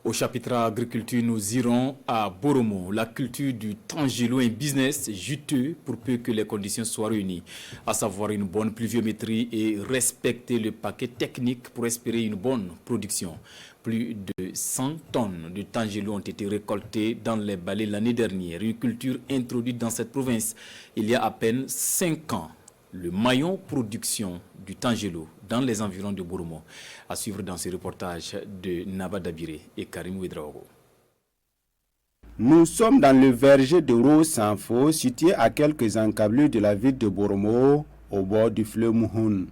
Au chapitre agriculture, nous irons à Boromo. La culture du tangelo est un business juteux pour peu que les conditions soient réunies, à savoir une bonne pluviométrie et respecter le paquet technique pour espérer une bonne production. Plus de 100 tonnes de tangelo ont été récoltées dans les balais l'année dernière, une culture introduite dans cette province il y a à peine 5 ans. Le maillon production du tangelo dans les environs de Boromo. À suivre dans ce reportage de Naba Dabire et Karim Ouedraogo. Nous sommes dans le verger de Rose-Sanfo, situé à quelques encablures de la ville de Boromo, au bord du fleuve Mouhoun.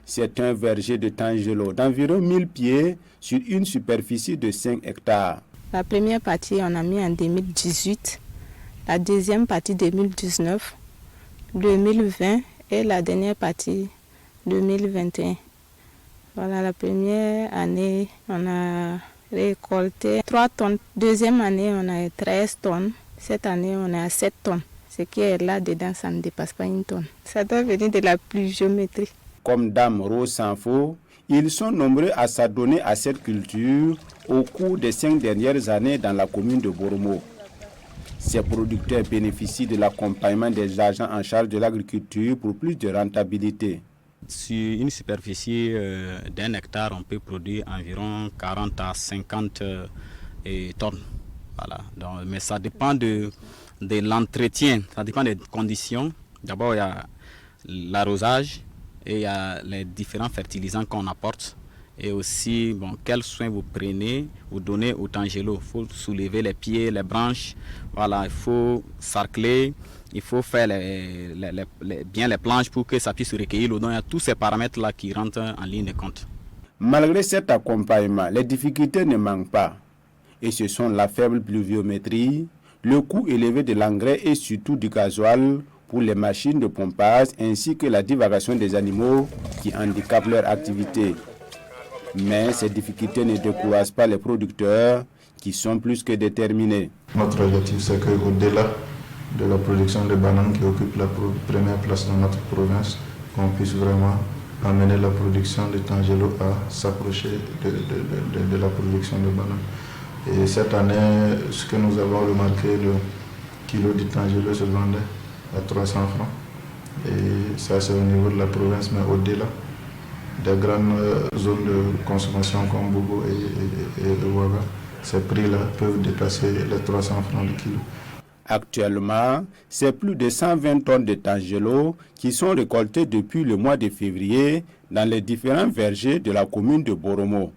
C'est un verger de tangelo d'environ 1000 pieds sur une superficie de 5 hectares. La première partie, on a mis en 2018, la deuxième partie 2019, 2020 et la dernière partie 2021. Voilà, la première année, on a récolté 3 tonnes. Deuxième année, on a 13 tonnes. Cette année, on est à 7 tonnes. Ce qui est là-dedans, ça ne dépasse pas 1 tonne. Ça doit venir de la pluviométrie. Comme Dame Rose Sanfo, ils sont nombreux à s'adonner à cette culture au cours des 5 dernières années dans la commune de Boromo. Ces producteurs bénéficient de l'accompagnement des agents en charge de l'agriculture pour plus de rentabilité. Sur une superficie d'1 hectare, on peut produire environ 40 à 50 tonnes. Voilà. Donc, mais ça dépend de l'entretien, ça dépend des conditions. D'abord, il y a l'arrosage et il y a les différents fertilisants qu'on apporte. Et aussi, quels soins vous prenez, vous donnez au tangelo. Il faut soulever les pieds, les branches, voilà, il faut sarcler, il faut faire bien les planches pour que ça puisse recueillir l'eau. Donc, il y a tous ces paramètres-là qui rentrent en ligne de compte. Malgré cet accompagnement, les difficultés ne manquent pas. Et ce sont la faible pluviométrie, le coût élevé de l'engrais et surtout du gasoil pour les machines de pompage, ainsi que la divagation des animaux qui handicapent leur activité. Mais ces difficultés ne découragent pas les producteurs qui sont plus que déterminés. Notre objectif, c'est qu'au-delà de la production de bananes qui occupe la première place dans notre province, qu'on puisse vraiment amener la production de tangelo à s'approcher de la production de bananes. Et cette année, ce que nous avons remarqué, le kilo de tangelo se vendait à 300 francs. Et ça, c'est au niveau de la province, mais au-delà des grandes zones de consommation comme Bobo et Ouaga, ces prix-là peuvent dépasser les 300 francs le kilo. Actuellement, c'est plus de 120 tonnes de tangelo qui sont récoltées depuis le mois de février dans les différents vergers de la commune de Boromo.